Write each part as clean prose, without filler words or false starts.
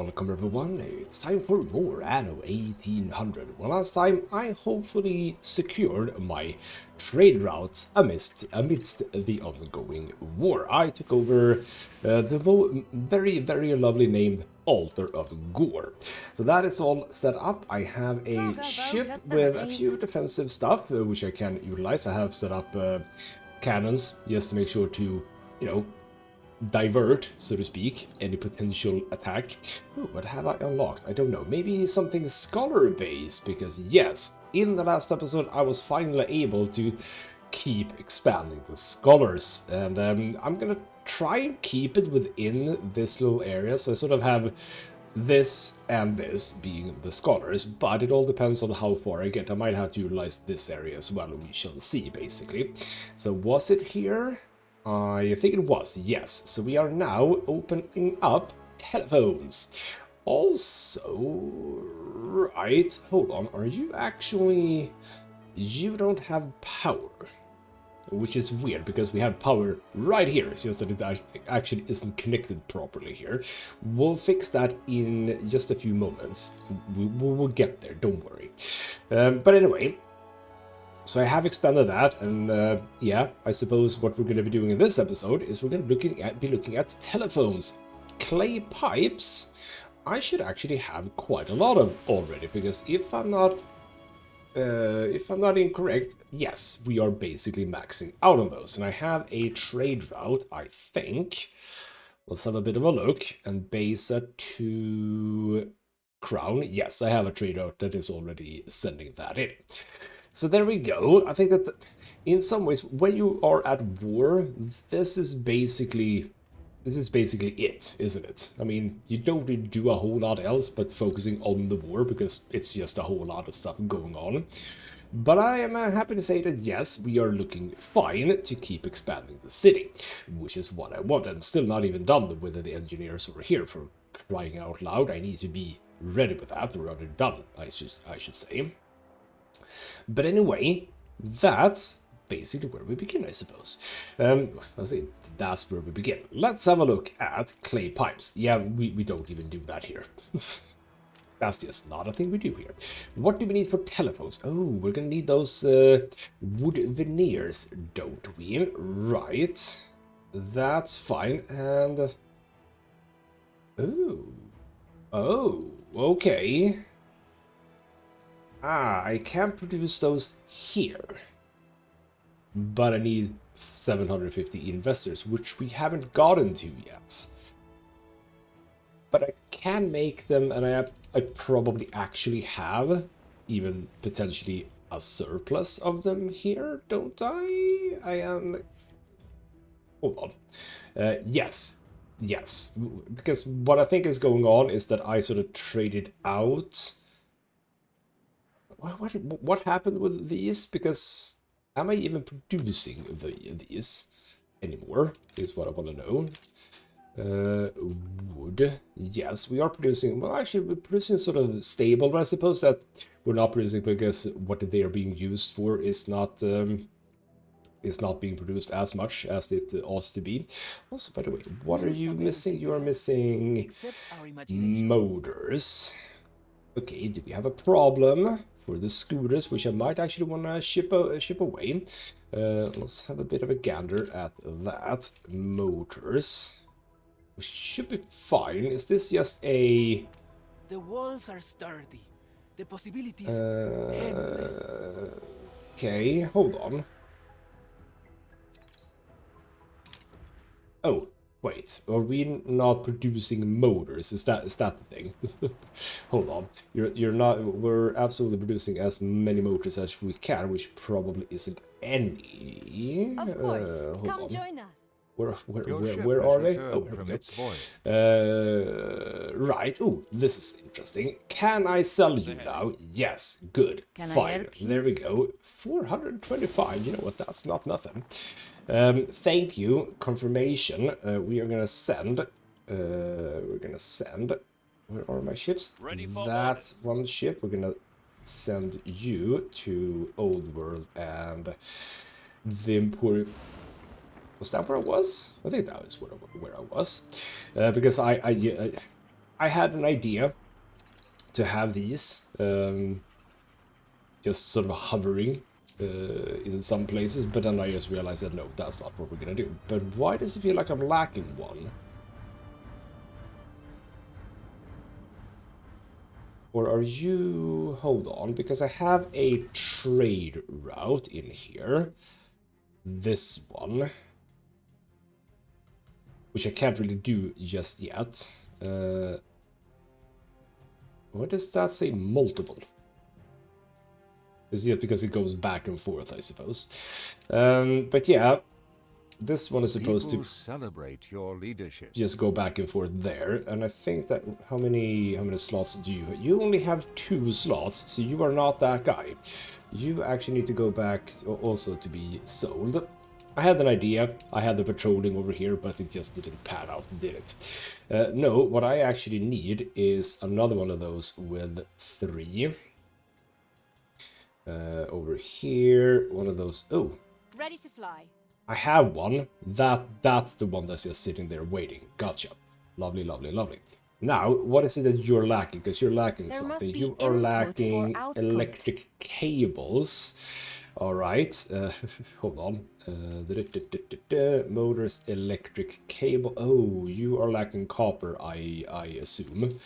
welcome everyone. It's time for more Anno 1800. Well, last time I hopefully secured my trade routes amidst the ongoing war. I took over the very lovely named Altar of Gore. So that is all set up. I have a ship with a few defensive stuff, which I can utilize. I have set up cannons just to make sure to, you know, divert, so to speak, any potential attack. Ooh, what have I unlocked? I don't know. Maybe something scholar-based, because yes, in the last episode I was finally able to keep expanding the scholars, and I'm gonna try and keep it within this little area, so I sort of have this and this being the scholars, but it all depends on how far I get. I might have to utilize this area as well, we shall see, basically. So was it here? I think it was, yes. So we are now opening up telephones. Also, right, hold on, are you actually... You don't have power, which is weird, because we have power right here. It's just that it actually isn't connected properly here. We'll fix that in just a few moments. We'll get there, don't worry. But anyway... So I have expanded that, and yeah, I suppose what we're going to be doing in this episode is we're going to be looking at telephones. Clay pipes, I should actually have quite a lot of already, because if I'm not incorrect, yes, we are basically maxing out on those, and I have a trade route, I think. Let's have a bit of a look, and base it to Crown. Yes, I have a trade route that is already sending that in. So there we go. I think that in some ways, when you are at war, this is basically it, isn't it? I mean, you don't really do a whole lot else but focusing on the war, because it's just a whole lot of stuff going on. But I am happy to say that yes, we are looking fine to keep expanding the city, which is what I want. I'm still not even done with the engineers over here, for crying out loud. I need to be ready with that, or rather done, I should say. But anyway, that's basically where we begin, I suppose. Let's see, that's where we begin. Let's have a look at clay pipes. Yeah, we don't even do that here. That's just not a thing we do here. What do we need for telephones? Oh, we're gonna need those wood veneers, don't we? Right. That's fine. And... Oh, okay. Ah, I can produce those here. But I need 750 investors, which we haven't gotten to yet. But I can make them, and I probably actually have even potentially a surplus of them here, don't I? I am... Hold on. Yes. Because what I think is going on is that I sort of traded out... What happened with these? Because am I even producing these anymore? Is what I want to know. Wood. Yes, we are producing. Well, actually, we're producing sort of stable, but I suppose that we're not producing because what they are being used for is not being produced as much as it ought to be. Also, by the way, what are you missing? You are missing motors. Okay, do we have a problem for the scooters, which I might actually want to ship away? Let's have a bit of a gander at that. Motors. We should be fine. Is this just a... The walls are sturdy. The possibilities endless. Okay, hold on. Oh, wait, are we not producing motors? Is that the thing? Hold on. You're not... We're absolutely producing as many motors as we can, which probably isn't any. Of course. Come on. join us. Where are they? Oh, here we go. Right. Oh, this is interesting. Can I sell you now? Yes. Good. Fine. There we go. 425. You know what? That's not nothing. Thank you. Confirmation. We are gonna send. Where are my ships? That's one ship. We're gonna send you to Old World and the Emporium. Was that where I was? I think that was where I was. Because I I had an idea to have these just sort of hovering in some places, but then I just realized that no, that's not what we're gonna do. But why does it feel like I'm lacking one? Or are you... Hold on, because I have a trade route in here. This one. Which I can't really do just yet. What does that say? Multiple. It's just because it goes back and forth, I suppose. But yeah, this one is supposed People to celebrate your leadership. just go back and forth there. And I think that... How many slots do you... You only have 2 slots, so you are not that guy. You actually need to go back also to be sold. I had an idea. I had the patrolling over here, but it just didn't pan out, did it? No, what I actually need is another one of those with 3. Over here, one of those... Oh, Ready to fly. I have one. That's the one that's just sitting there waiting. Gotcha. Lovely, lovely, lovely. Now, what is it that you're lacking? Because you're lacking something. You are lacking electric cables. All right. Hold on. Motors, electric cable. Oh, you are lacking copper, I assume.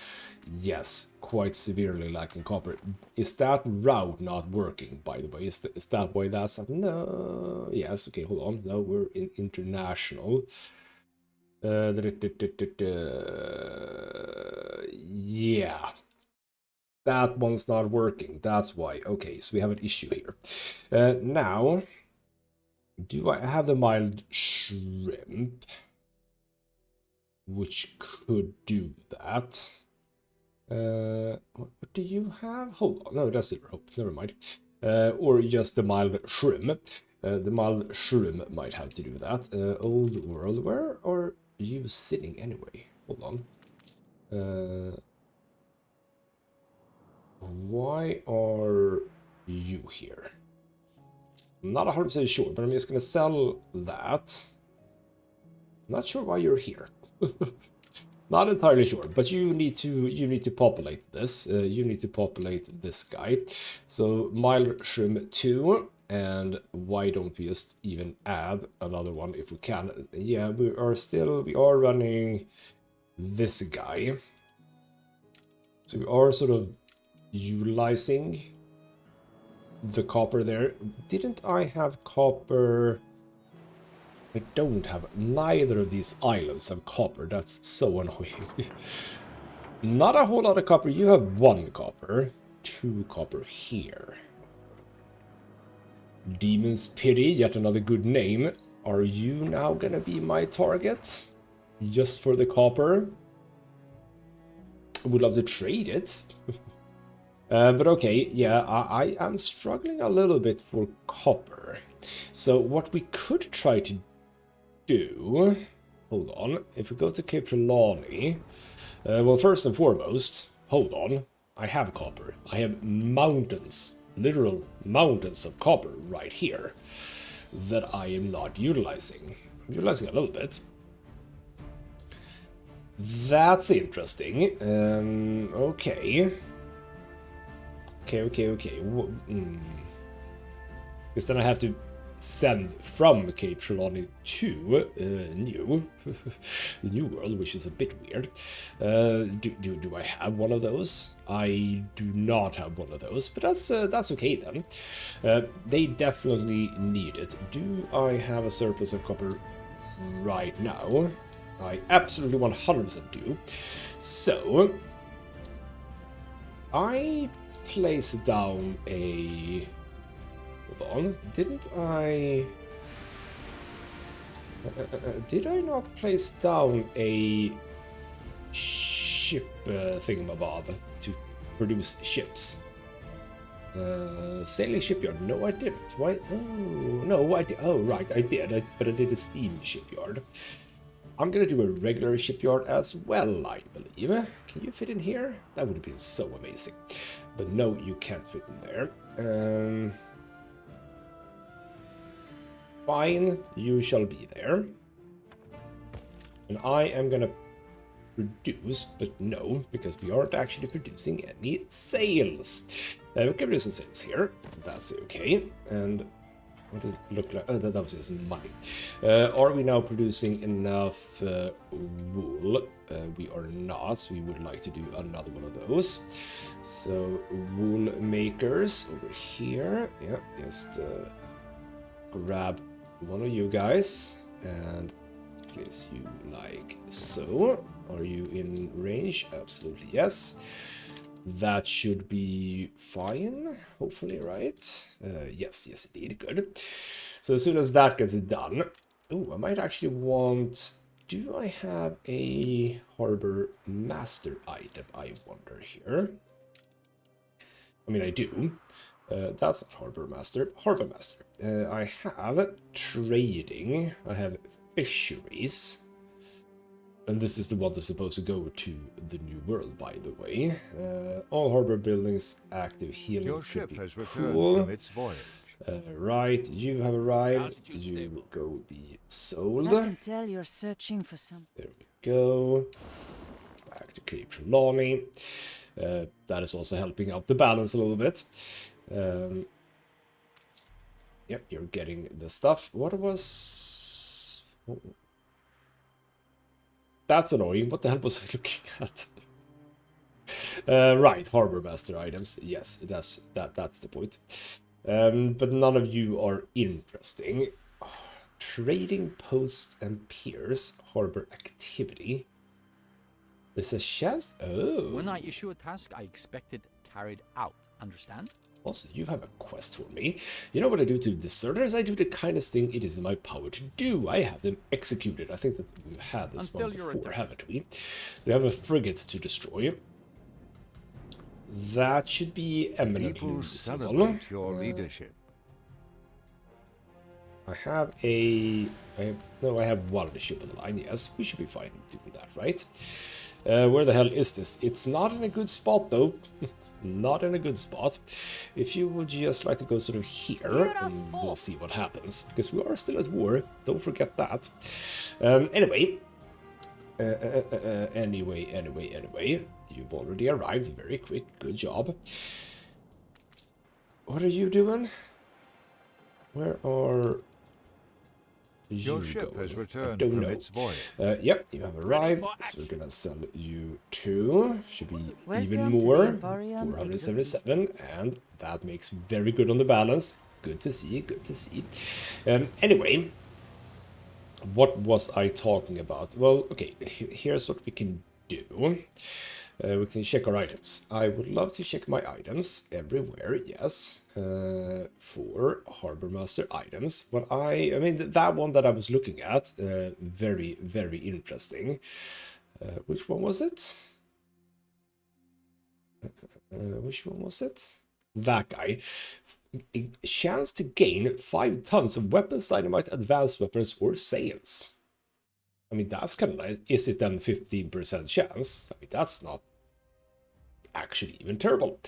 Yes, quite severely lacking copper. Is that route not working, by the way? Is that why that's... No. Yes, okay, hold on. No, we're in international. Yeah. That one's not working. That's why. Okay, so we have an issue here. Now, do I have the mild shrimp? Which could do that. What do you have? Hold on. No, that's Silver Hope. Never mind. Or just the mild shrimp. The mild shrimp might have to do that. Old world. Where are you sitting anyway? Hold on. Why are you here? I'm not 100% sure, but I'm just gonna sell that. Not sure why you're here. Not entirely sure, but you need to populate this. You need to populate this guy. So mild shrimp 2, and why don't we just even add another one if we can? Yeah, we are running this guy. So we are sort of utilizing the copper there. Didn't I have copper? I don't have... Neither of these islands have copper. That's so annoying. Not a whole lot of copper. You have 1 copper. 2 copper here. Demon's Pity, yet another good name. Are you now gonna be my target? Just for the copper? Would love to trade it. But okay, yeah, I am struggling a little bit for copper. So what we could try to do... Hold on. If we go to Cape Trelawney... well, first and foremost, hold on. I have copper. I have mountains, literal mountains of copper right here that I am not utilizing. I'm utilizing a little bit. That's interesting. Okay. Okay. Because then I have to send from Cape Trelawney to the New World, which is a bit weird. Do I have one of those? I do not have one of those, but that's okay then. They definitely need it. Do I have a surplus of copper right now? I absolutely 100% do. So I place down a... Hold on, didn't I... did I not place down a ship thingamabob to produce ships? Sailing shipyard? No, I didn't. Why? Oh, no, I did. Oh, right, I did. But I did a steam shipyard. I'm gonna do a regular shipyard as well, I believe. Can you fit in here? That would have been so amazing. But no, you can't fit in there. Fine, you shall be there. And I am gonna produce, but no, because we aren't actually producing any sales. We can produce some sales here. That's okay. And what does it look like? Oh, that was just money. Are we now producing enough wool? We are not, so we would like to do another one of those. So wool makers over here. Yeah, just grab one of you guys and place you like so. Are you in range? Absolutely yes. That should be fine, hopefully, right? Yes, yes, indeed, good. So as soon as that gets done, oh, I might actually want. Do I have a harbor master item? I wonder here. I mean, I do. That's not harbor master. Harbor master. I have trading. I have fisheries. And this is the one that's supposed to go to the new world, by the way. All harbor buildings active healing. Your ship has returned cool. from its voyage. Right, you have arrived. You will go be sold. I can tell you're searching for some. There we go. Back to Cape Trelawney. That is also helping out the balance a little bit. Yep, you're getting the stuff. What was... Oh. That's annoying. What the hell was I looking at? Right, harbor master items. Yes, that's the point. But none of you are interesting. Trading posts and piers, harbor activity. There's a chance. Oh. When I issue a task, I expect it carried out. Understand? Also, you have a quest for me. You know what I do to deserters? I do the kindest thing it is in my power to do. I have them executed. I think that we've had this one before, haven't we? We have a frigate to destroy. That should be eminently People useful. celebrate your leadership. I have a... I have one ship on the line. Yes, we should be fine doing that, right? Where the hell is this? It's not in a good spot, though. Not in a good spot. If you would just like to go sort of here, and we'll see what happens. Because we are still at war. Don't forget that. Anyway. Anyway. You've already arrived. Very quick. Good job. What are you doing? Where are... Your ship has returned from its voyage. Yep, you have arrived, so we're gonna send you 2. Should be even Welcome more. to the Emporium 477, and that makes very good on the balance. Good to see, good to see. Anyway, what was I talking about? Well, okay, here's what we can do. We can check our items. I would love to check my items everywhere, yes, for Harbor Master items. But I mean, that one that I was looking at, very, very interesting. Which one was it? Which one was it? That guy. A chance to gain 5 tons of weapons, dynamite, advanced weapons, or sales. I mean, that's kind of nice. Is it then 15% chance? I mean, that's not actually even terrible.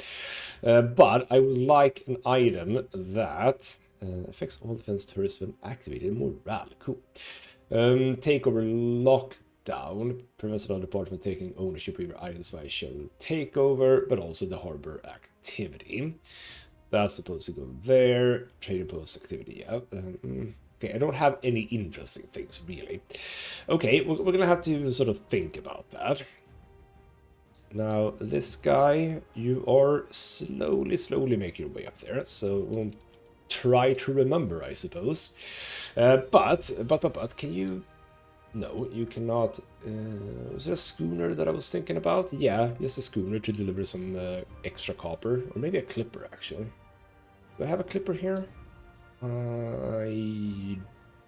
But I would like an item that affects all defense turrets when activated. Morale, cool. Takeover lockdown prevents another party from taking ownership of your items via shell takeover, but also the harbor activity. That's supposed to go there. Trading post activity, yeah. Okay, I don't have any interesting things, really. Okay, we're going to have to sort of think about that. Now, this guy, you are slowly making your way up there, so we'll try to remember, I suppose. But, can you... No, you cannot... was there a schooner that I was thinking about? Yeah, just a schooner to deliver some extra copper, or maybe a clipper, actually. Do I have a clipper here? I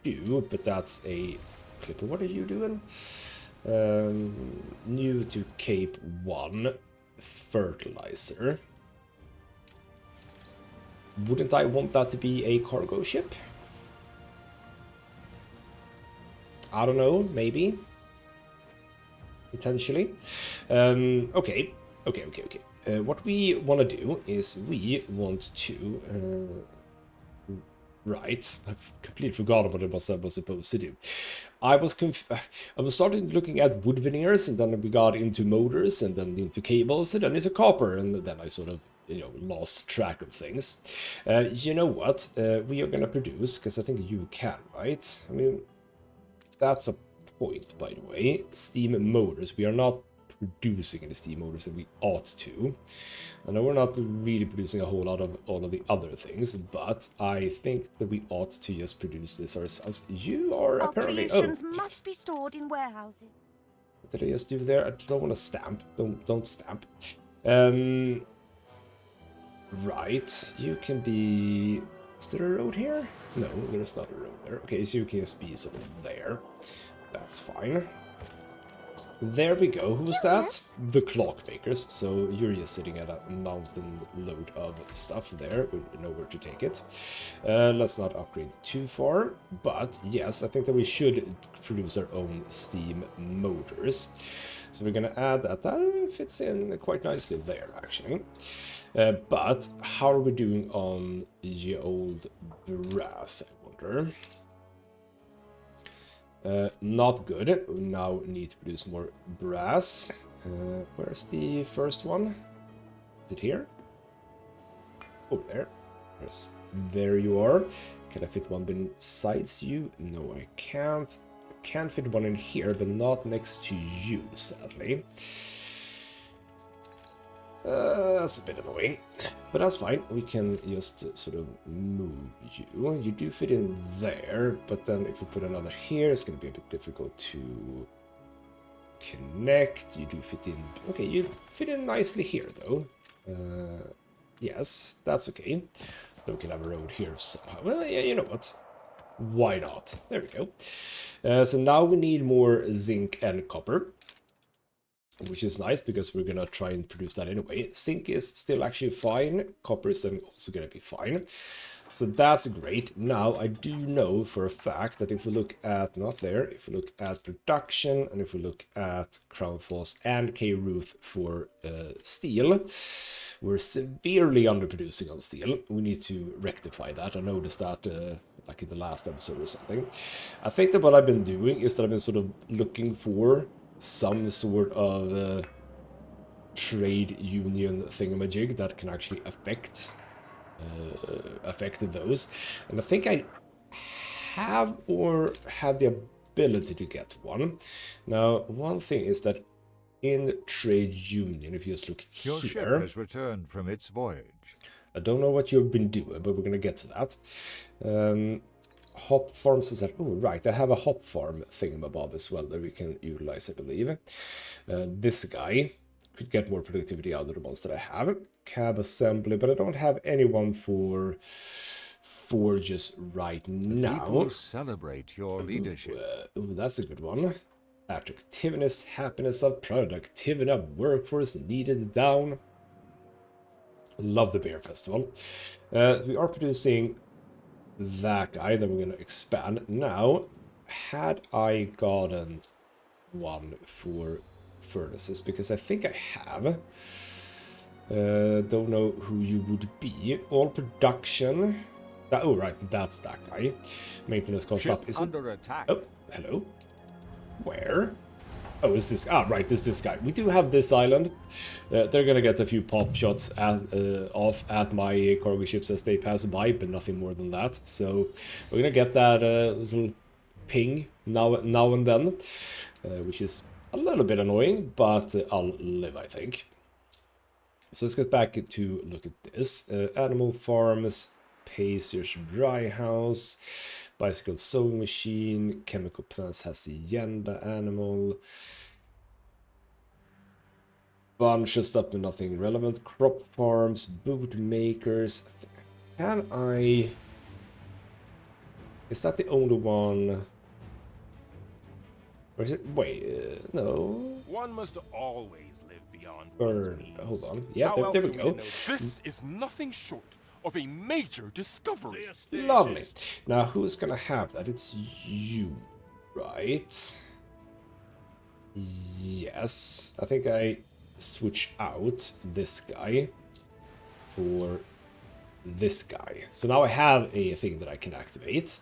do, but that's a clipper. What are you doing? New to Cape 1 fertilizer. Wouldn't I want that to be a cargo ship? I don't know, maybe. Potentially. Okay. What we want to do is we want to Right, I've completely forgotten what it was I was supposed to do. I was starting looking at wood veneers, and then we got into motors, and then into cables, and then into copper, and then I sort of, you know, lost track of things. You know what? We are gonna produce, because I think you can, right? I mean, that's a point, by the way. Steam motors. We are not producing any steam motors, and we ought to. I know we're not really producing a whole lot of all of the other things, but I think that we ought to just produce this ourselves. You are Our apparently... creations must be stored in warehouses. What did I just do there? I don't want to stamp. Don't stamp. Right. You can be... Is there a road here? No, there's not a road there. Okay, so you can just be sort of there. That's fine. There we go. Who's that? The clockmakers. So you're just sitting at a mountain load of stuff there. We know where to take it. Let's not upgrade too far. But yes, I think that we should produce our own steam motors. So we're going to add that. That fits in quite nicely there, actually. But how are we doing on the old brass, I wonder? Not good. We now need to produce more brass. Where's the first one? Is it here? Oh, there. Yes, there you are. Can I fit one besides you? No, I can't. I can fit one in here, but not next to you, sadly. That's a bit annoying, but that's fine. We can just sort of move you. You do fit in there, but then if we put another here, it's going to be a bit difficult to connect. You do fit in. Okay, you fit in nicely here, though. Yes, that's okay. Then we can have a road here somehow. Well, yeah, you know what? Why not? There we go. So now we need more zinc and copper, which is nice because we're gonna try and produce that anyway. Zinc is still actually fine. Copper is then also gonna be fine. So that's great. Now I do know for a fact that if we look at, not there, if we look at production and if we look at Crown Falls and K-Ruth for steel, we're severely underproducing on steel. We need to rectify that. I noticed that like in the last episode or something. I think that what I've been doing is that I've been sort of looking for some sort of trade union thingamajig that can actually affect those, and I think I have or had the ability to get one. Now, one thing is that in trade union, if you just look Your ship here, has returned from its voyage. I don't know what you've been doing, but we're gonna get to that. Hop farms is that, oh right, I have a hop farm thingamabob as well that we can utilize, I believe. This guy could get more productivity out of the ones that I have. Cab assembly, but I don't have anyone for forges right now. People celebrate your leadership. Ooh, that's a good one. Attractiveness, happiness of productivity of workforce needed down. Love the beer festival. We are producing that guy, then we're going to expand. Now, had I gotten one for furnaces, because I think I have. Don't know who you would be. All production. Oh, right, that's that guy. Maintenance cost Ship up. Is it? under attack. Oh, hello. Where? Oh, is this? Ah, right, this guy. We do have this island. They're gonna get a few pop shots off at my cargo ships as they pass by, but nothing more than that. So we're gonna get that little ping now and then, which is a little bit annoying, but I'll live, I think. So let's get back to look at this. Animal farms, Pacers dry house, bicycle sewing machine, chemical plants hacienda animal, bunch of stuff but nothing relevant, crop farms, boot makers. Can I... Is that the only one? Or is it? Wait, no. One must always live beyond Or, one's means. hold on. Yeah, How there else we are go. to know this is nothing short of a major discovery. Lovely. Now, who's gonna have that? It's you, right? Yes. I think I switch out this guy for this guy. So now I have a thing that I can activate.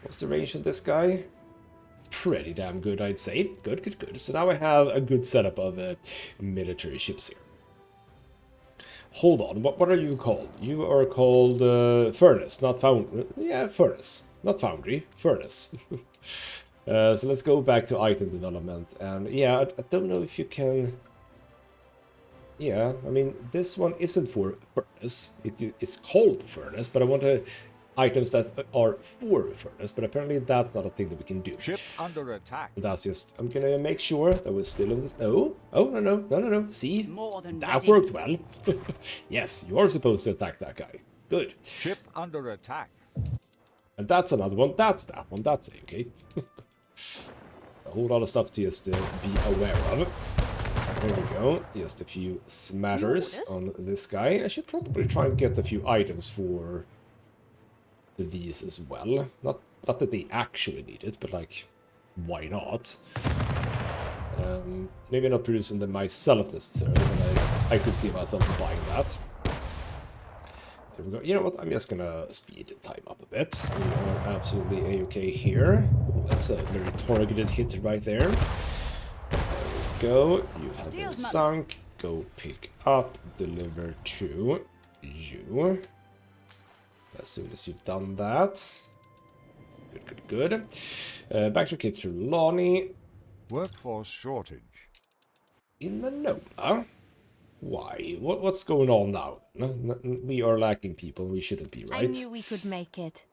What's the range of this guy? Pretty damn good, I'd say. Good, good, good. So now I have a good setup of military ships here. Hold on, what are you called? You are called Furnace, not Foundry. Yeah, Furnace, not Foundry, Furnace. So let's go back to item development. And yeah, I don't know if you can... Yeah, I mean, this one isn't for Furnace. It's called Furnace, but I want items that are for Furnace, but apparently that's not a thing that we can do. Ship under attack. That's just... I'm gonna make sure that we're still in this... Oh, no. See? More than That ready. worked well. Yes, you are supposed to attack that guy. Good. Ship under attack. And that's another one. That's that one. That's okay. A whole lot of stuff to just be aware of. There we go. Just a few smatters on this guy. I should probably try and get a few items for these as well. Not that they actually need it, but like, why not? Maybe not producing them myself necessarily, but I could see myself buying that. There we go. You know what? I'm just gonna speed the time up a bit. We are absolutely a-okay here. Ooh, that's a very targeted hit right there. There we go. You have been sunk. Go pick up. Deliver to you. As soon as you've done that. Good, good, good. Back to Kitulani. Workforce shortage. In Manola? Why? What's going on now? We are lacking people. We shouldn't be, right? I knew we could make it.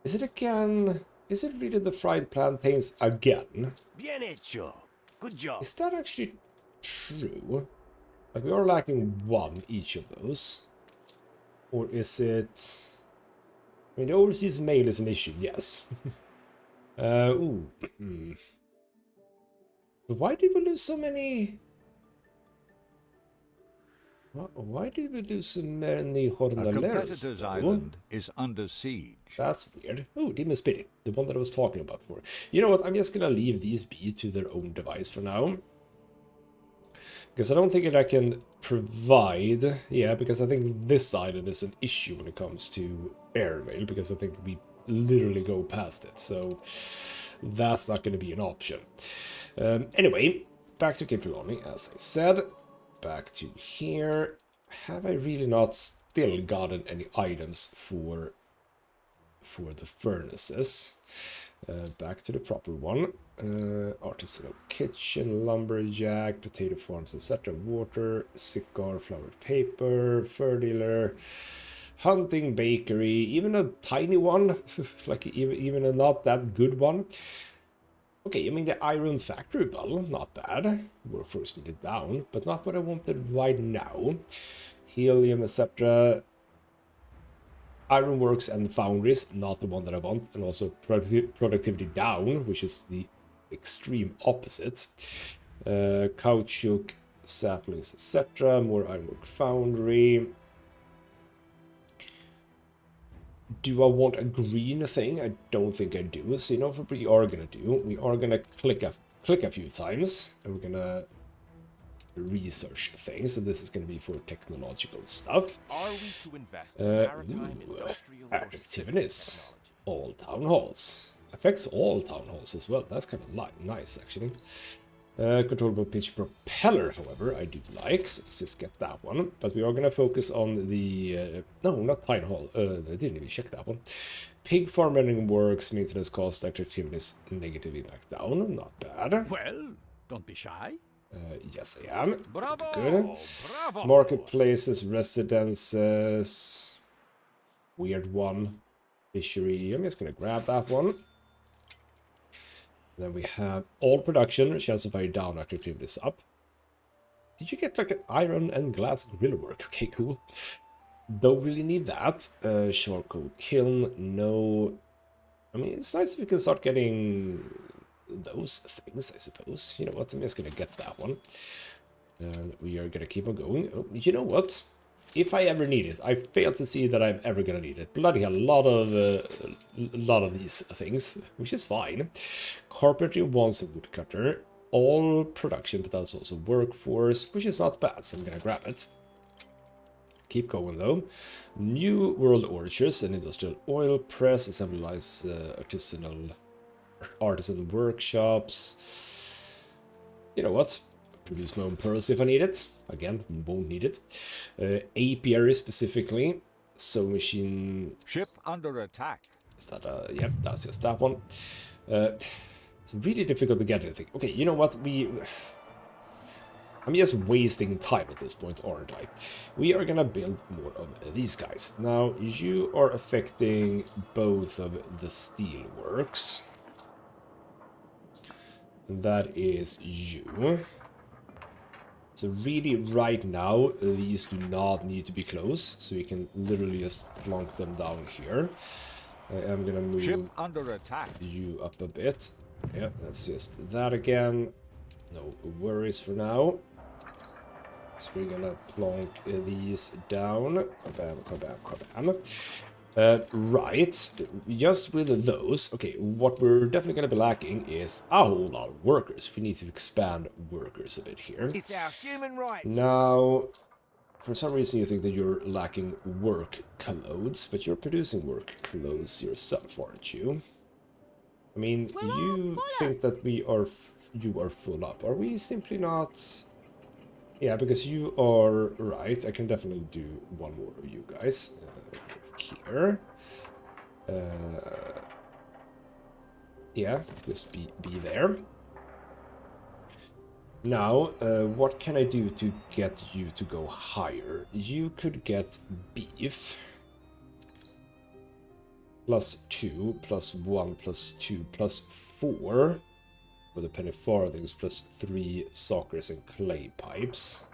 Is it again? Is it really the fried plantains again? Bien hecho. Good job. Is that actually true? Like, we are lacking one each of those. Or is it... I mean, the overseas mail is an issue, yes. Ooh. But why did we lose so many... Why did we lose so many A Jornaleros? competitor's island is under siege. That's weird. Oh, Demon Spirit, the one that I was talking about before. You know what, I'm just gonna leave these be to their own device for now. Because I don't think that I can provide... Yeah, because I think this island is an issue when it comes to airmail, because I think we literally go past it, so that's not going to be an option. Anyway, back to Cape Trelawney, as I said. Back to here. Have I really not still gotten any items for the furnaces? Back to the proper one. Artisanal kitchen, lumberjack, potato farms, etc. Water, cigar, flowered paper, fur dealer, hunting, bakery, even a tiny one, like even a not that good one. Okay, I mean the iron factory bell, not bad. Workforce needed down, but not what I wanted right now. Helium, etc. Ironworks and foundries, not the one that I want, and also productivity down, which is the extreme opposite. Caoutchouc, saplings, etc. More ironwork foundry. Do I want a green thing? I don't think I do. So you know what we are gonna do? We are gonna click a few times, and we're gonna research things, and this is going to be for technological stuff. Are we to invest in maritime, industrial, or activities? All town halls. Affects all town halls as well. That's kind of nice, actually. Controllable pitch propeller, however, I do like. So let's just get that one. But we are going to focus on the... no, not town hall. I didn't even check that one. Pig farm running works, maintenance cost, activities, negative impact down. Not bad. Well, don't be shy. Yes, I am. Bravo! Good. Bravo! Marketplaces, residences. Weird one. Fishery. I'm just going to grab that one. Then we have all production. Chance of fire down, activities up. Did you get like an iron and glass grill work? Okay, cool. Don't really need that. Charcoal kiln, no. I mean, it's nice if we can start getting those things, I suppose. You know what? I'm just gonna get that one. And we are gonna keep on going. Oh, you know what? If I ever need it, I fail to see that I'm ever gonna need it. Bloody hell, a lot of these things, which is fine. Carpentry wants a woodcutter. All production, but that's also workforce, which is not bad, so I'm gonna grab it. Keep going though. New world orchards and industrial oil press, assemblies artisan workshops. You know what? Produce my own pearls if I need it. Again, won't need it. Apiary specifically. Sewing machine. Ship under attack. Is that yep, that's just that one. It's really difficult to get anything. Okay, you know what? I'm just wasting time at this point, aren't I? We are gonna build more of these guys. Now, you are affecting both of the steelworks. That is you. So really, right now, these do not need to be close. So we can literally just plonk them down here. I am gonna move Ship under attack. you up a bit. Yeah, that's just that again. No worries for now. So we're gonna plonk these down. Kabam, kabam, kabam. Right, just with those, okay, what we're definitely gonna be lacking is a whole lot of workers. We need to expand workers a bit here. It's our human right. Now, for some reason you think that you're lacking work clothes, but you're producing work clothes yourself, aren't you? I mean, you think that you are full up. Are we simply not? Yeah, because you are right. I can definitely do one more of you guys here. Yeah, just be there. Now, what can I do to get you to go higher? You could get beef. +2, +1, +2, +4. With the penny farthings, +3 sockers and clay pipes.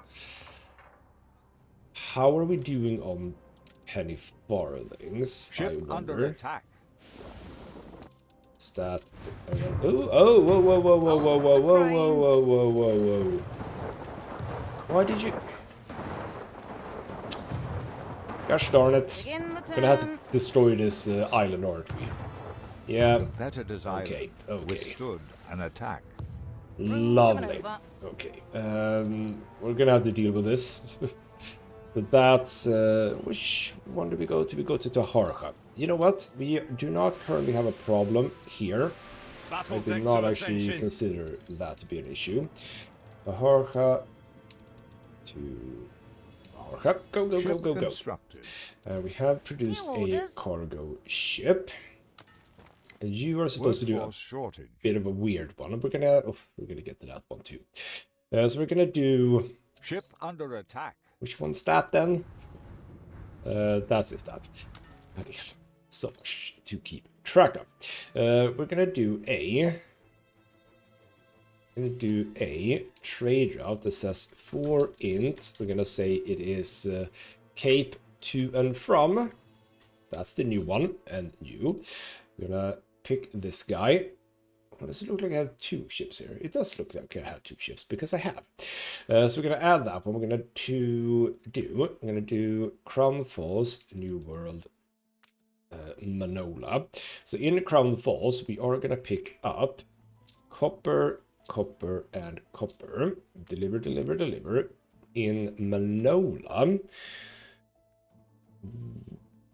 How are we doing on penny farthings? Ship under attack. Is that? Oh! Whoa! Whoa! Whoa! Whoa! Whoa! Whoa! Whoa! Whoa! Whoa! Whoa! Whoa! Why did you? Gosh darn it! Gonna have to destroy this island, aren't we? Yeah. Competitor's Okay. island Okay. withstood an attack. Lovely. Okay. We're gonna have to deal with this. But that's which one do we go to? We go to Taharqa. You know what? We do not currently have a problem here. I did not actually consider that to be an issue. Taharqa to Taharqa. Go, go, go, go, go. We have produced a cargo ship. And you are supposed to do a bit of a weird one. And we're gonna get to that one too. So we're gonna do ship under attack. Which one's that then? That's just that. So much to keep track of. We're gonna do a trade route that says for int. We're gonna say it is Cape to and from. That's the new one and new. We're gonna pick this guy. Well, does it look like I have 2 ships here? It does look like I have 2 ships because I have. So we're gonna add that one. We're gonna do Crown Falls, New World, Manola. So in Crown Falls, we are gonna pick up copper, copper, and copper. Deliver, deliver, deliver. In Manola,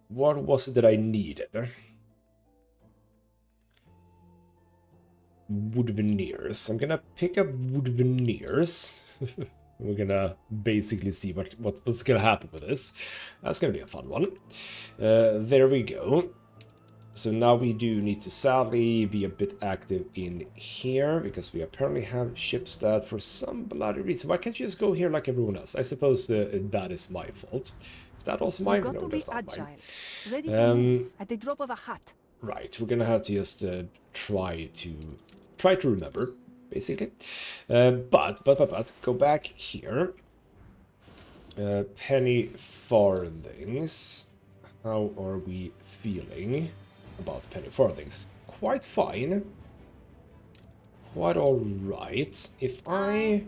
what was it that I needed? Wood veneers. I'm gonna pick up wood veneers. We're gonna basically see what's gonna happen with this. That's gonna be a fun one. There we go. So now we do need to sadly be a bit active in here because we apparently have ships that for some bloody reason. Why can't you just go here like everyone else? I suppose that is my fault. Is that also mine? You've got to be that's not agile, mine. ready to move at the drop of a hat. Right, we're gonna have to just try to remember, basically. But go back here. Penny farthings. How are we feeling about penny farthings? Quite fine. Quite all right. If I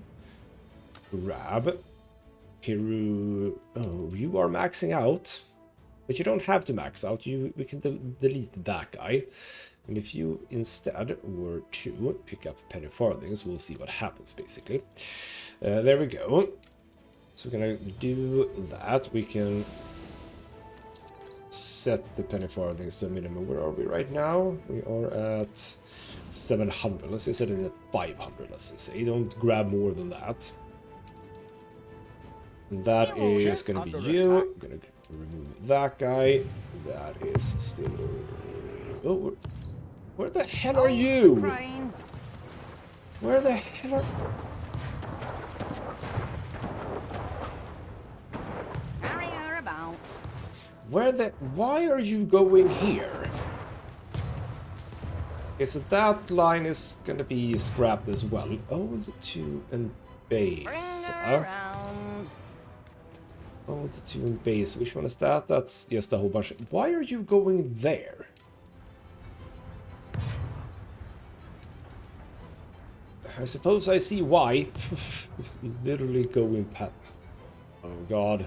grab Peru, oh, you are maxing out. But you don't have to max out. We can delete that guy. And if you instead were to pick up penny farthings, we'll see what happens, basically. There we go. So we're gonna do that. We can set the penny farthings to a minimum. Where are we right now? We are at 700. Let's just set it at 500, let's just say. Don't grab more than that. That is gonna be you. I'm gonna remove that guy. That is still... Oh, where the hell are you? Crying. Where the hell are... Carry her about. Where the... Why are you going here? Okay, so that line is gonna be scrapped as well. Old 2 and Bring base. her around. Old 2 and base. Which one is that? That's just a whole bunch. Why are you going there? I suppose I see why. It's literally going past. Oh god.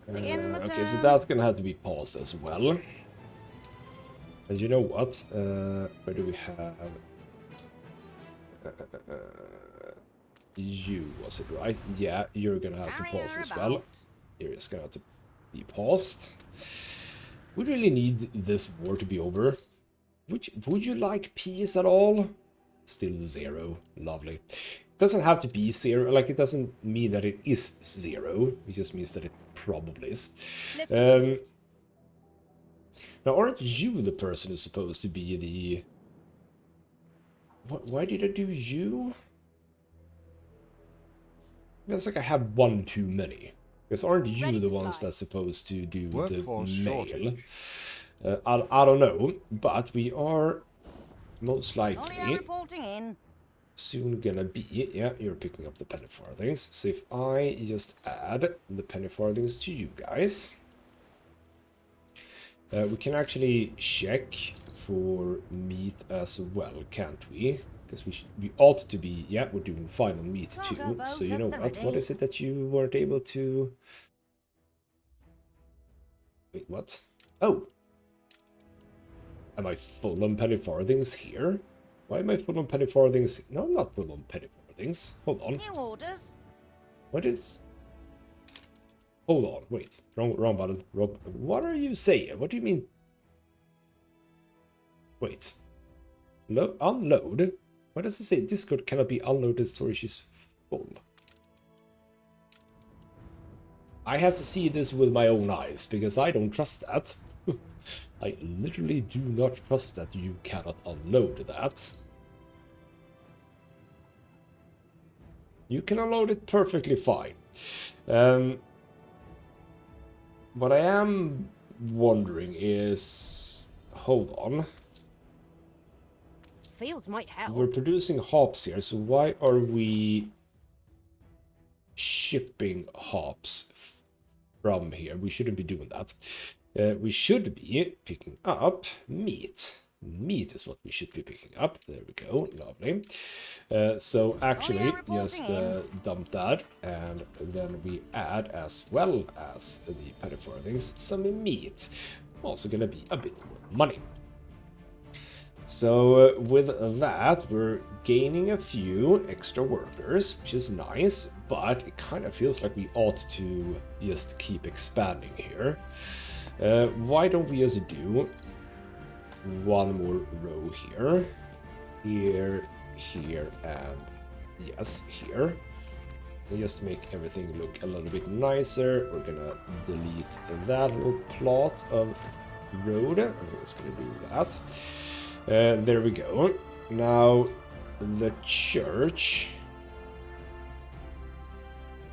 Okay, so that's gonna have to be paused as well. And you know what? Where do we have? You, was it right? Yeah, you're gonna have to pause as well. You're just gonna have to be paused. We really need this war to be over. Would you like peace at all? Still 0. Lovely. It doesn't have to be 0. Like, it doesn't mean that it is 0. It just means that it probably is. Now, aren't you the person who's supposed to be the... Why did I do you? It's like I have one too many. Because aren't you the ones that's supposed to do Workforce the mail? shortage. I don't know, but we are most likely Reporting in. soon gonna be... Yeah, you're picking up the penny farthings. So if I just add the penny farthings to you guys, we can actually check for meat as well, can't we? Because we ought to be... Yeah, we're doing fine on meat too. So you know what? What is it that you weren't able to... Wait, what? Oh! Am I full on penny farthings here? Why am I full on penny farthings? No, I'm not full on penny farthings. Hold on. New orders. What is... Hold on, wait. Wrong button. What are you saying? What do you mean? Wait. Unload? Why does it say Discord cannot be unloaded, storage is full? I have to see this with my own eyes, because I don't trust that. I literally do not trust that you cannot unload that. You can unload it perfectly fine. What I am wondering is... Hold on. Fields might help. We're producing hops here, so why are we shipping hops from here? We shouldn't be doing that. We should be picking up meat. Meat is what we should be picking up. There we go. Lovely. So actually, just dump that, and then we add, as well as the penny farthings, some meat. Also gonna be a bit more money. So with that, we're gaining a few extra workers, which is nice, but it kind of feels like we ought to just keep expanding here. Why don't we just do one more row here, here, and yes, here. And just to make everything look a little bit nicer, we're gonna delete that little plot of road. I'm just gonna do that. There we go. Now, the church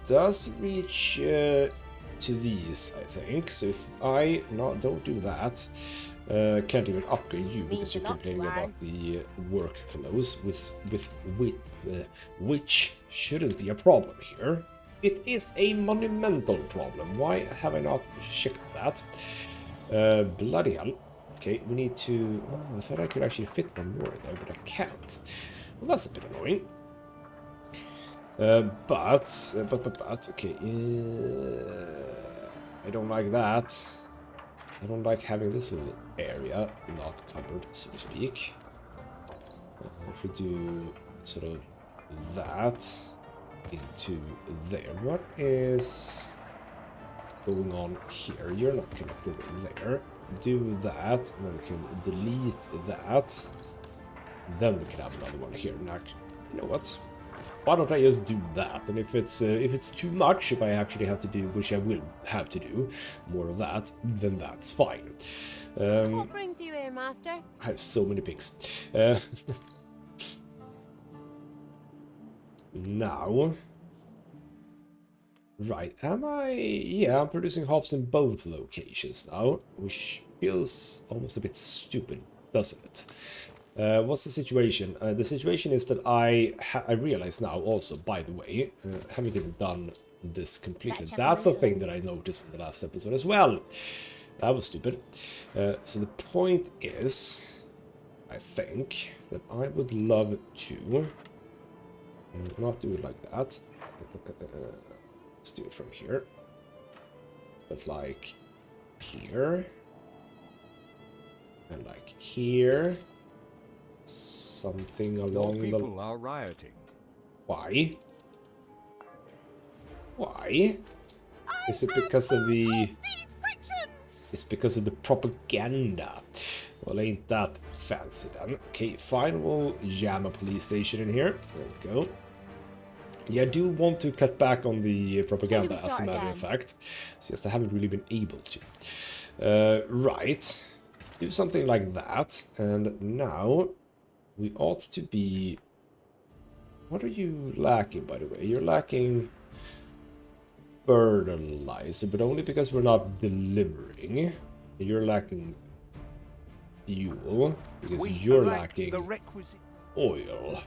does reach to these, I think. So if I don't do that, can't even upgrade you because you're complaining about the work clothes, which shouldn't be a problem here. It is a monumental problem. Why have I not checked that? Bloody hell. Okay, we need to... Oh, I thought I could actually fit one more in there, but I can't. Well, that's a bit annoying. But okay. I don't like that. I don't like having this little area not covered, so to speak. If we do sort of that into there. What is going on here? You're not connected there. Do that, and then we can delete that. Then we can have another one here. Now, you know what? Why don't I just do that? And if it's too much, if I actually have to do, which I will have to do, more of that, then that's fine. What brings you here, master? I have so many pigs. Now, right? Am I? Yeah, I'm producing hops in both locations now, which feels almost a bit stupid, doesn't it? What's the situation? The situation is that I realize now also, by the way, having even done this completely, that's a thing that I noticed in the last episode as well. That was stupid. So the point is, I think, that I would love to not do it like that. Let's do it from here. But like here. And like here. Something along the... People are rioting. Why? Why? Is it because of the... It's because of the propaganda. Well, ain't that fancy then. Okay, fine, we'll jam a police station in here. There we go. Yeah, I do want to cut back on the propaganda, as a matter of fact. It's just I haven't really been able to. Right. Do something like that. And now we ought to be... What are you lacking, by the way? You're lacking fertilizer, but only because we're not delivering. You're lacking fuel, because you're lacking the requisite oil.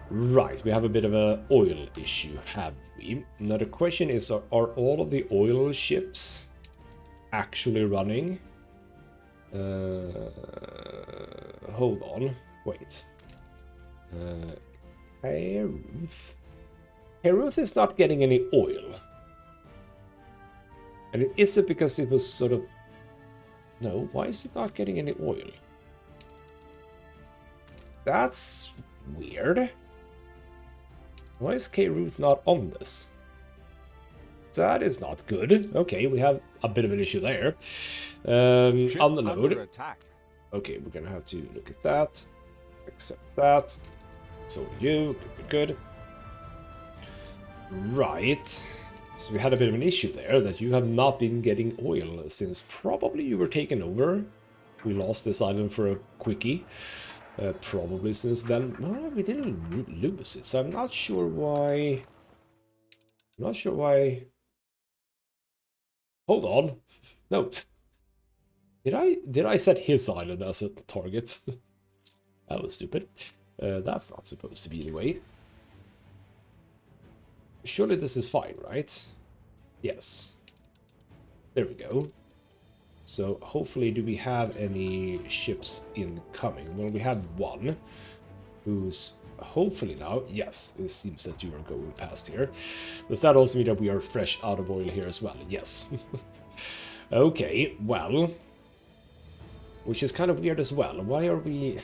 Right, we have a bit of an oil issue, have we? Now the question is, are all of the oil ships actually running? Hold on, wait. Heruth is not getting any oil. And is it because it was sort of... No, why is it not getting any oil? That's weird. Why is K-Ruth not on this? That is not good. Okay, we have a bit of an issue there. Unload. Okay, we're gonna have to look at that. Accept that. So you, good. Right. So we had a bit of an issue there, that you have not been getting oil since probably you were taken over. We lost this island for a quickie. Probably since then. No, we didn't lose it, so I'm not sure why... I'm not sure why... Hold on. No. Did I set his island as a target? That was stupid. That's not supposed to be the way. Surely this is fine, right? Yes. There we go. So hopefully, do we have any ships incoming? Well, we have one who's hopefully now... Yes, it seems that you are going past here. Does that also mean that we are fresh out of oil here as well? Yes. Okay, well... Which is kind of weird as well. Why are we...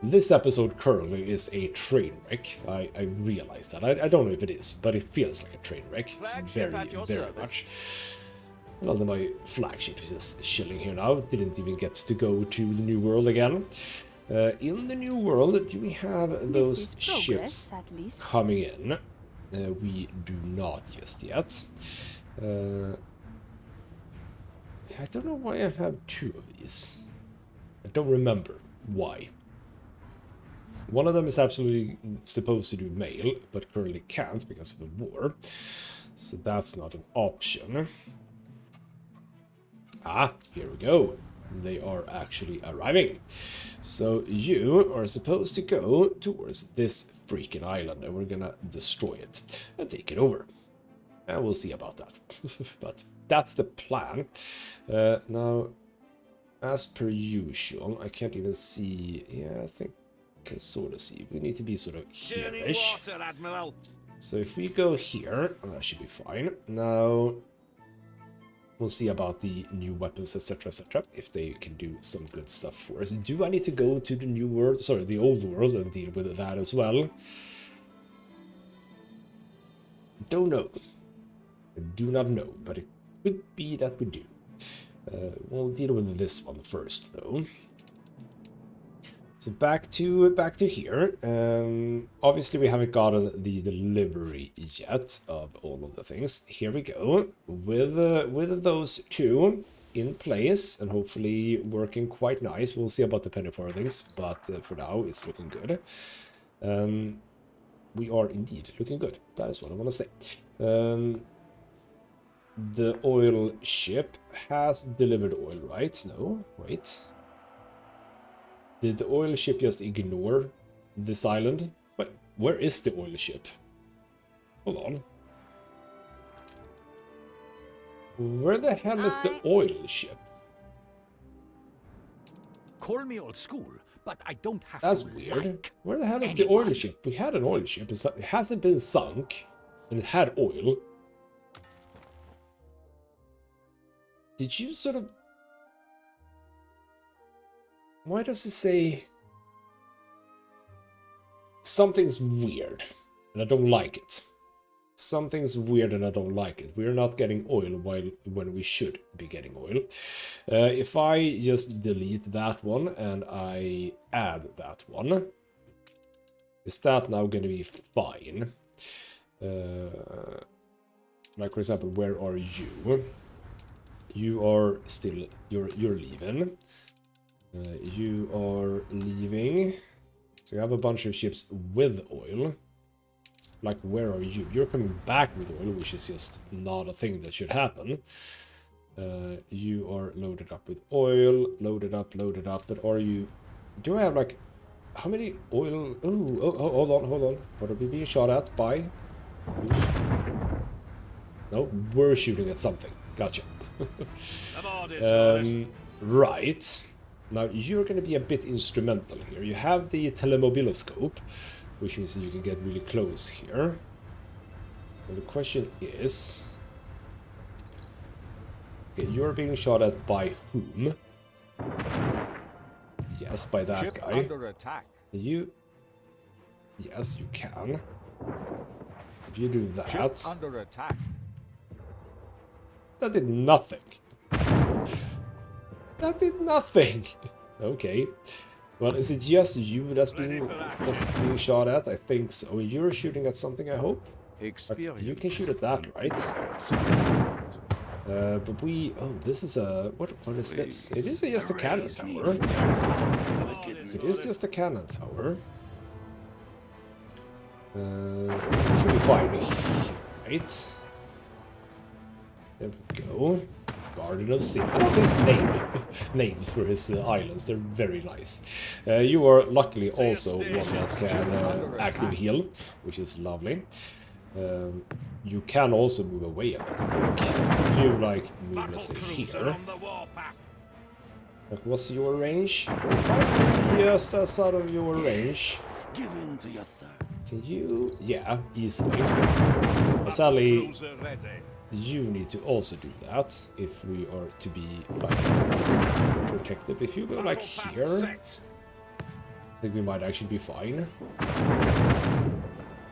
This episode currently is a train wreck. I realize that. I don't know if it is, but it feels like a train wreck. Very, very much. Well, then my flagship is just chilling here now. Didn't even get to go to the New World again. In the New World, do we have those ships coming in? We do not just yet. I don't know why I have two of these. I don't remember why. One of them is absolutely supposed to do mail, but currently can't because of the war. So that's not an option. Ah, here we go. They are actually arriving. So you are supposed to go towards this freaking island, and we're gonna destroy it and take it over. And we'll see about that. But that's the plan. Now, as per usual, I can't even see... Yeah, I think I can sort of see. We need to be sort of here-ish. So if we go here, that should be fine. Now, We'll see about the new weapons, etc., etc., if they can do some good stuff for us. Do I need to go to the new world, sorry, the old world, and deal with that as well? Don't know. I do not know, but it could be that we do. We'll deal with this one first, though. So back to here. Obviously, we haven't gotten the delivery yet of all of the things. Here we go with those two in place and hopefully working quite nice. We'll see about the penny farthings, but for now it's looking good. We are indeed looking good. That is what I want to say. The oil ship has delivered oil, right? No, wait. Did the oil ship just ignore this island? Wait, where is the oil ship? Hold on. Where the hell is the oil ship? Call me old school, but I don't have That's to weird. like Where the hell is the oil ship? We had an oil ship. It hasn't been sunk, and it had oil. Did you sort of... Why does it say... Something's weird, and I don't like it. Something's weird and I don't like it. We're not getting oil when we should be getting oil. If I just delete that one and I add that one, is that now going to be fine? Like, for example, where are you? You are still... You're leaving. You are leaving. So you have a bunch of ships with oil. Like, where are you? You're coming back with oil, which is just not a thing that should happen. You are loaded up with oil. Loaded up, but are you... Do I have, like... How many oil... Oh, hold on. What are we being shot at by? No, we're shooting at something. Gotcha. Right. Now, you're going to be a bit instrumental here. You have the telemobiloscope, which means that you can get really close here. And the question is... Okay, you're being shot at by whom? Yes, by that Ship guy. under attack. You... Yes, you can. If you do Ship that... under attack. That did nothing. That did nothing. Okay. Well, is it just you that's being shot at? I think so. You're shooting at something, I hope? You can shoot at that, right? But we... Oh, this is a... What is this? It is just a cannon tower. It is just a cannon tower. Should be fine here, right? There we go. Garden of Sin. I love his names for his islands. They're very nice. You are luckily also one that can active heal, which is lovely. You can also move away a bit, I think. If you, like, move, let's say, here. Like, what's your range? If I can just outside of your range... Can you... Yeah, easily. Sadly... You need to also do that if we are to be like protected. If you go like here, I think we might actually be fine.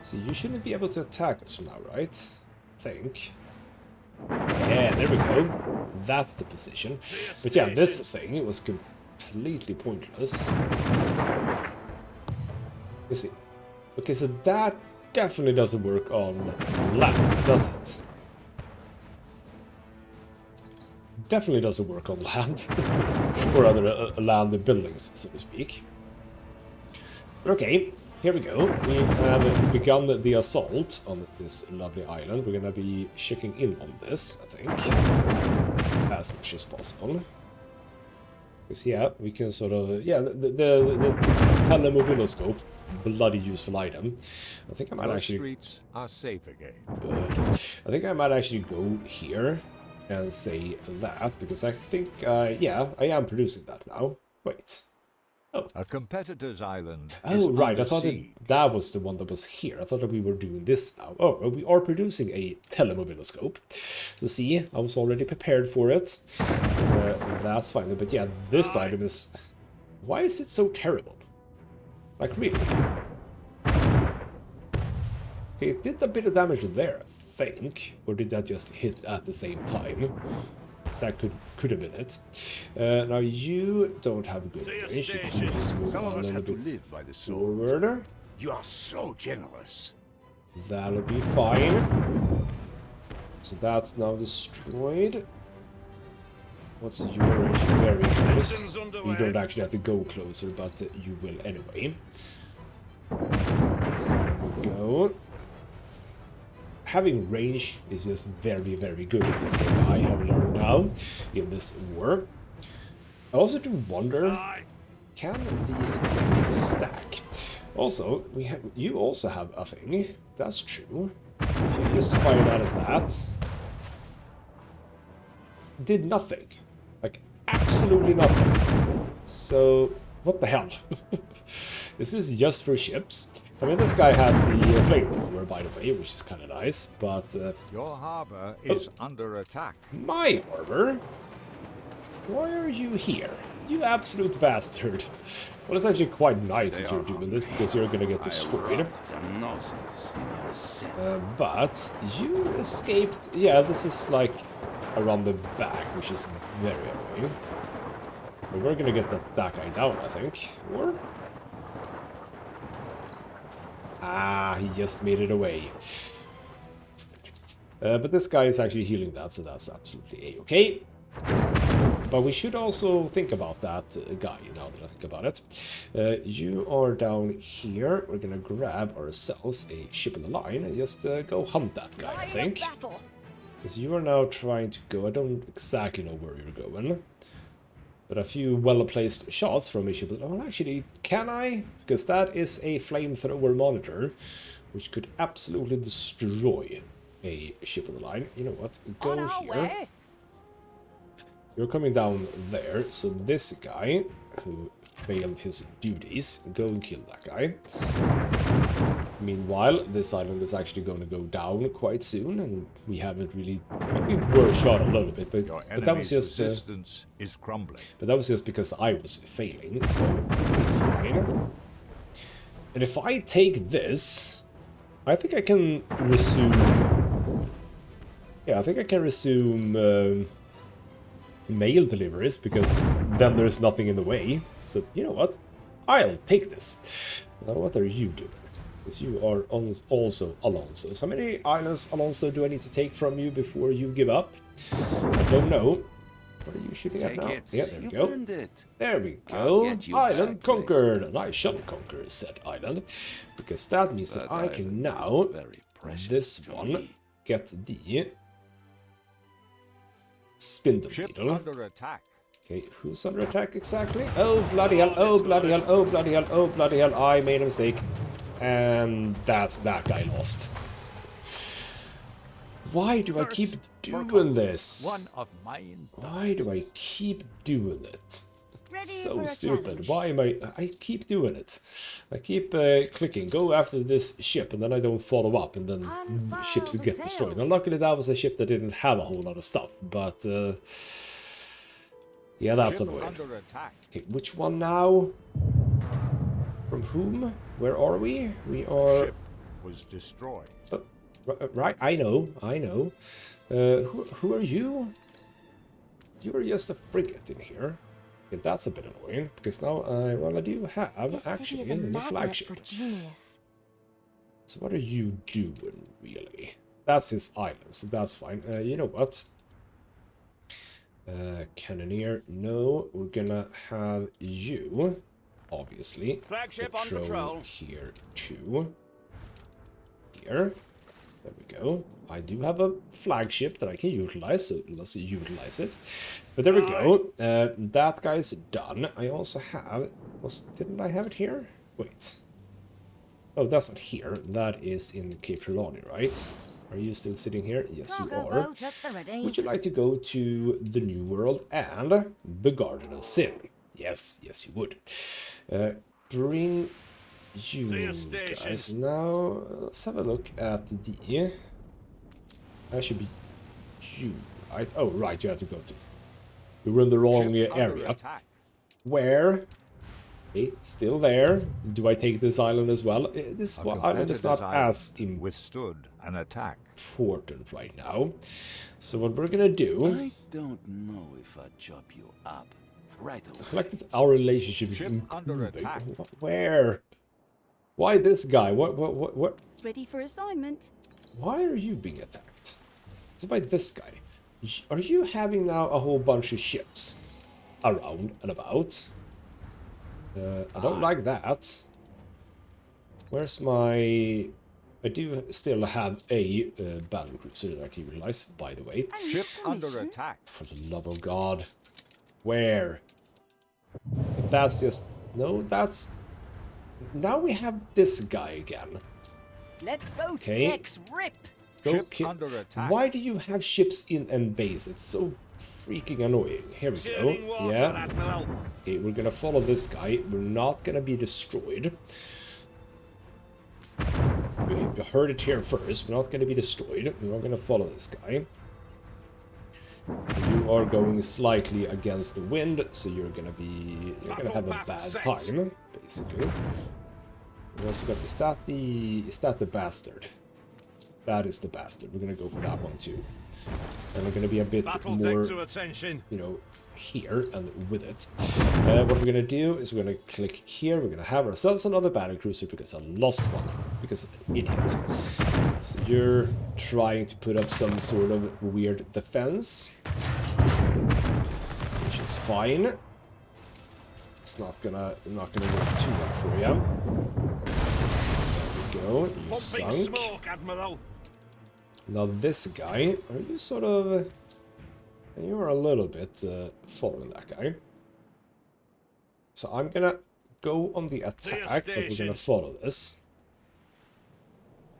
See, you shouldn't be able to attack us from now, right? I think. Yeah, there we go. That's the position. But yeah, this thing was completely pointless. You see. Okay, so that definitely doesn't work on land, does it? Definitely doesn't work on land, or other land buildings, so to speak. But okay, here we go. We have begun the assault on this lovely island. We're gonna be checking in on this, I think, as much as possible. Because yeah, we can sort of the telemobiloscope, bloody useful item. I think I might actually. Streets are safe again. Good. I think I might actually go here. And say that, because I think, yeah, I am producing that now. Wait. A competitor's island. Oh, is right. I under thought siege. that was the one that was here. I thought that we were doing this now. Oh, we are producing a telemobiloscope. So see, I was already prepared for it. That's fine. But yeah, this item is... Why is it so terrible? Like, really? Okay, it did a bit of damage there, I think. Or did that just hit at the same time? That could have been it. Now you don't have good range. You can just move on a little bit by the sword. forward. You are so generous. That'll be fine. So that's now destroyed. What's your range? Very close. You don't actually have to go closer, but you will anyway. So there we go. Having range is just very, very good in this game. I have learned now in this war. I also do wonder, can these things stack? Also, you also have a thing. That's true. If you just fire that at that, did nothing. Like absolutely nothing. So what the hell? This is just for ships. I mean, this guy has the flamethrower, by the way, which is kind of nice, but... Your harbor is under attack. My harbor? Why are you here? You absolute bastard. Well, it's actually quite nice that you're doing this, because you're gonna get destroyed. But you escaped... Yeah, this is like around the back, which is very annoying. But we're gonna get that guy down, I think. Or... Ah, he just made it away. But this guy is actually healing that, so that's absolutely a-okay. But we should also think about that guy, now that I think about it. You are down here. We're gonna grab ourselves a ship in the line and just go hunt that guy, I think. Because you are now trying to go... I don't exactly know where you're going. But a few well-placed shots from a ship... Oh, actually, can I? Because that is a flamethrower monitor, which could absolutely destroy a ship on the line. You know what? Go here. You're coming down there, so this guy, who failed his duties, go and kill that guy. Meanwhile, this island is actually going to go down quite soon, and we haven't really... We were shot a little bit, but that was just... resistance is crumbling. But that was just because I was failing, so it's fine. And if I take this, I think I can resume... Yeah, I think I can resume mail deliveries, because then there's nothing in the way. So, you know what? I'll take this. Now, what are you doing? Because you are also Alonso. So how many islands, Alonso, do I need to take from you before you give up? I don't know. What are you shooting at now? Yeah, there we go. There we go. Island conquered. And I shall conquer said island. Because that means that I can now, this one, get the spindle needle. Under attack. Okay, who's under attack exactly? Oh, bloody hell. Oh, bloody hell. Oh, bloody hell. Oh, bloody hell. I made a mistake. And that guy lost. Why do I keep doing this? One of my Why do I keep doing it? Ready So for a stupid. challenge. Why am I keep doing it. I keep clicking, go after this ship, and then I don't follow up, and then Unfurl ships the get sail. destroyed. Now, luckily that was a ship that didn't have a whole lot of stuff, but yeah, that's Ship annoying. under attack. Okay, which one now? From whom? Where are we? We are... Ship was destroyed. Right, I know. Who are you? You are just a frigate in here. Okay, that's a bit annoying, because now well, I do have This city actually is a the magnet flagship. for genius. So what are you doing, really? That's his island, so that's fine. You know what? Cannoneer, no. We're gonna have you, obviously. Flagship on patrol. Here, too. Here. There we go. I do have a flagship that I can utilize, so let's utilize it. But there we go. That guy's done. I also have... Didn't I have it here? Wait. Oh, that's not here. That is in Cape Trelawney, right? Are you still sitting here? Yes, you Cargo are. boat at the ready. Would you like to go to the New World and the Garden of Sin? Yes, yes, you would. Bring you guys. Now, let's have a look at the... That should be you, right? Oh, right, you have to go to... We were in the wrong Ship under area. attack. Where? Okay, still there. Do I take this island as well? This A island is not competitor's as island withstood an attack. important right now. So what we're gonna do... I don't know if I'd chop you up right away. I like that our relationship is Ship under improving. attack. Where? Why this guy? What? Ready for assignment. Why are you being attacked? It's by this guy. Are you having now a whole bunch of ships around and about? I don't like that. Where's my... I do still have a battle cruiser that I can realize, by the way. Ship under attack. For the love of God. Where? That's just... No, that's... Now we have this guy again. Let both Okay. decks rip. Ship under attack. Why do you have ships in and base? It's so freaking annoying. Here we go. Yeah. Okay, we're gonna follow this guy. We're not gonna be destroyed. We heard it here first. We're not gonna be destroyed. We're gonna follow this guy. You are going slightly against the wind, so you're gonna have a bad time, basically. We also got is that the bastard? That is the bastard. We're gonna go for that one too. And we're gonna be a bit more, you know, here and with it. What we're gonna do is we're gonna click here. We're gonna have ourselves another battle cruiser because I lost one because of an idiot. So you're trying to put up some sort of weird defense, which is fine. It's not gonna work too well for you. There we go. You sunk. Now this guy, are you sort of... You're a little bit following that guy. So I'm gonna go on the attack, but we're gonna follow this.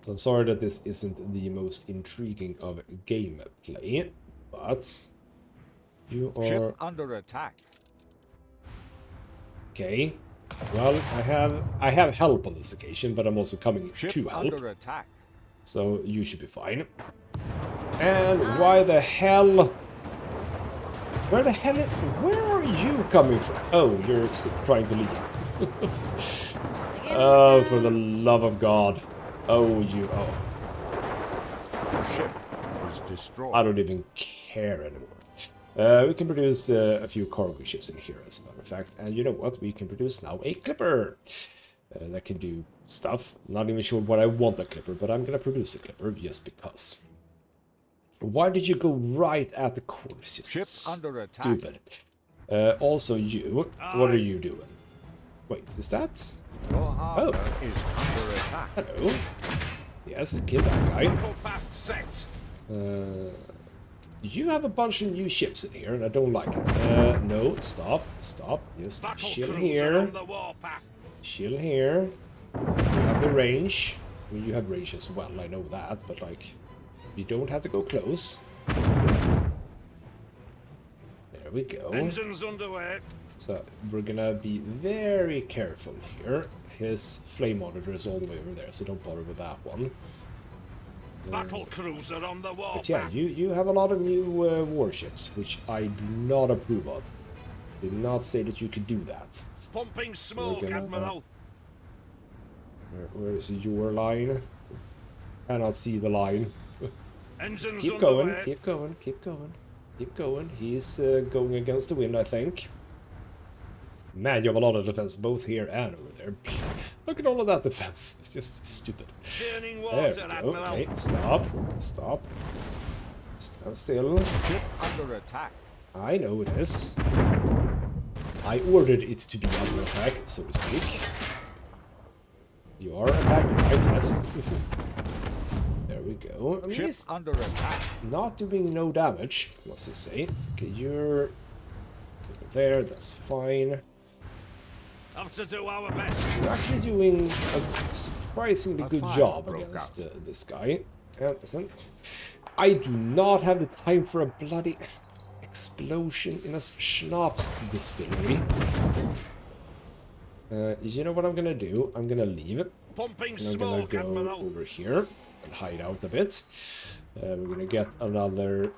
So I'm sorry that this isn't the most intriguing of gameplay, but you are... Ship under attack. Okay. Well, I have help on this occasion, but I'm also coming Ship to help. under attack. So you should be fine. And why the hell... Where are you coming from? Oh, you're trying to leave. Oh, for the love of God. Oh, you... Oh. Ship was destroyed. I don't even care anymore. We can produce a few cargo ships in here, as a matter of fact. And you know what? We can produce now a clipper. That can do stuff. Not even sure what I want a clipper, but I'm gonna produce a clipper just because. Why did you go right at the core? It's just Ship under attack. stupid. Also, you. What are you doing? Wait, is that? Your harbor is under attack. Hello. Yes, kill that guy. You have a bunch of new ships in here, and I don't like it. No, stop. Just chill here. Chill here. You have the range. I mean, you have range as well, I know that, but like, you don't have to go close. There we go. Engines underway. So we're gonna be very careful here. His flame monitor is all the way over there, so don't bother with that one. Battle cruiser on the wall. But yeah, you have a lot of new warships, which I do not approve of. Did not say that you could do that. Pumping So smoke, we're gonna, Admiral. Where is your line? Cannot see the line. Engines Keep going, keep going, keep going, keep going. He's going against the wind, I think. Man, you have a lot of defense both here and over there. Look at all of that defense. It's just stupid. Churning There water, we go. Admiral. Okay, stop. Stop. Stand still. Ship under attack. I know it is. I ordered it to be under attack, so to speak. You are attacking, right? Yes. There we go. I mean, Ship he's under attack. not doing no damage, let's just say. Okay, you're over there, that's fine. Have to do our best. You're actually doing a surprisingly A good fire job broke against this guy. And listen, I do not have the time for a bloody explosion in a schnapps distillery. You know what I'm gonna do? I'm gonna leave. Pumping And I'm gonna go over here and hide out a bit. We're gonna get another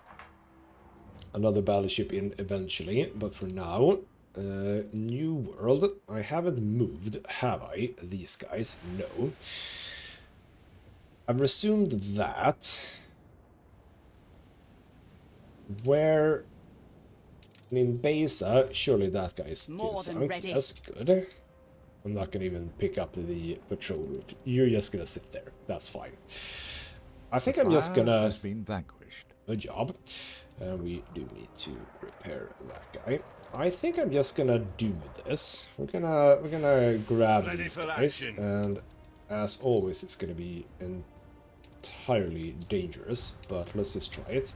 battleship in eventually, but for now, New World. I haven't moved, have I? These guys, no. I've resumed that. Where in Besa, surely that guy's More than sunk. ready. That's good. I'm not gonna even pick up the patrol route. You're just gonna sit there. That's fine. I think I'm just Fire gonna. has been vanquished. Good job. We do need to repair that guy. I think I'm just gonna do this. We're gonna grab these guys, and as always, it's gonna be entirely dangerous. But let's just try it.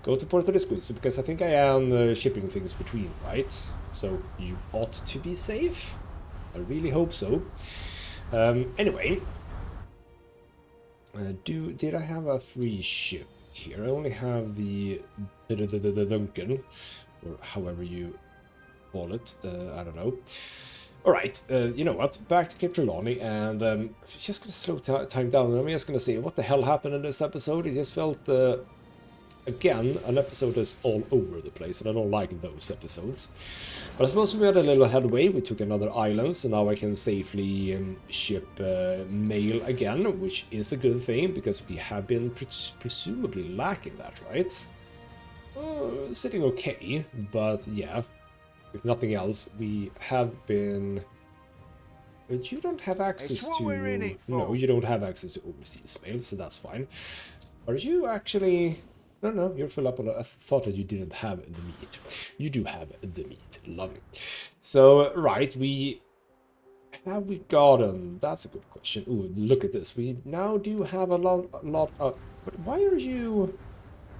Go to Puerto de Squeeze because I think I am shipping things between, right? So you ought to be safe. I really hope so. Anyway, did I have a free ship here? I only have the Duncan, or however you call it. I don't know. All right, you know what? Back to Cape Trelawney, and just gonna slow time down. I'm just gonna say what the hell happened in this episode. It just felt again an episode that's all over the place, and I don't like those episodes. But I suppose we had a little headway. We took another island, so now I can safely ship mail again, which is a good thing because we have been presumably lacking that, right? Sitting okay, but yeah, if nothing else, we have been. But you don't have access to. No, you don't have access to overseas mail, so that's fine. Are you actually? No, you're full up on. I thought that you didn't have the meat. You do have the meat. Lovely. So, right, have we gotten? That's a good question. Ooh, look at this. We now do have a lot of. But why are you?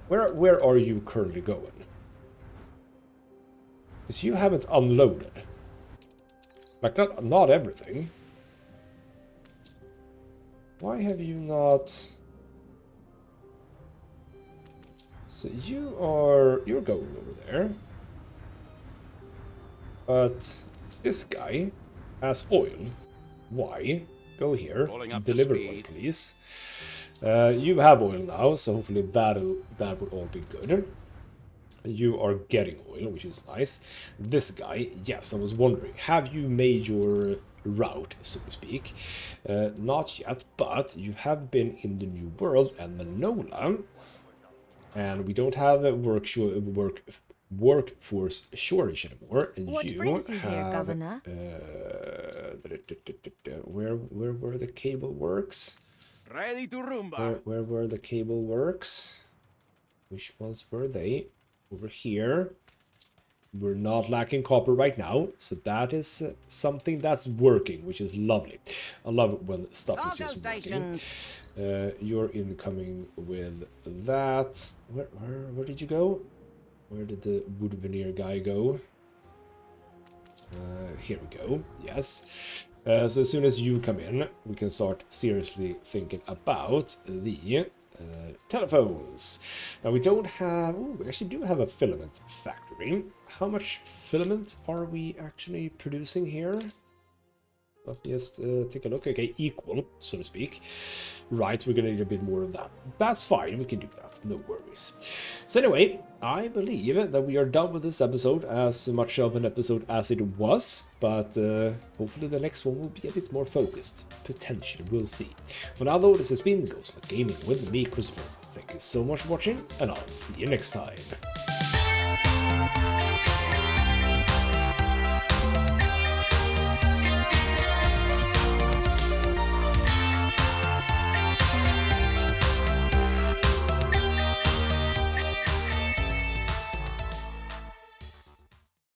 Where are you currently going? Because you haven't unloaded. Like not everything. Why have you not? So you're going over there. But this guy has oil. Why? Go here. Deliver one, please. You have oil now, so hopefully that would all be good. You are getting oil, which is nice. This guy, yes, I was wondering, have you made your route, so to speak? Not yet, but you have been in the New World and Manola. And we don't have a workforce shortage anymore. And What brings you here, Governor? Where were the cable works? Ready to rumba. Where were the cable works? Which ones were they? Over here. We're not lacking copper right now, so that is something that's working, which is lovely. I love it when stuff is just working. You're incoming with that. Where did you go? Where did the wood veneer guy go? Here we go. Yes. So as soon as you come in, we can start seriously thinking about the telephones. Now we don't have. Oh, we actually do have a filament factory. How much filament are we actually producing here? Let me just take a look. Okay, equal, so to speak. Right, we're gonna need a bit more of that. That's fine, we can do that, no worries. So anyway, I believe that we are done with this episode, as much of an episode as it was, but hopefully the next one will be a bit more focused. Potentially, we'll see. For now though, this has been ghostmutgaming with me, Christopher. Thank you so much for watching, and I'll see you next time.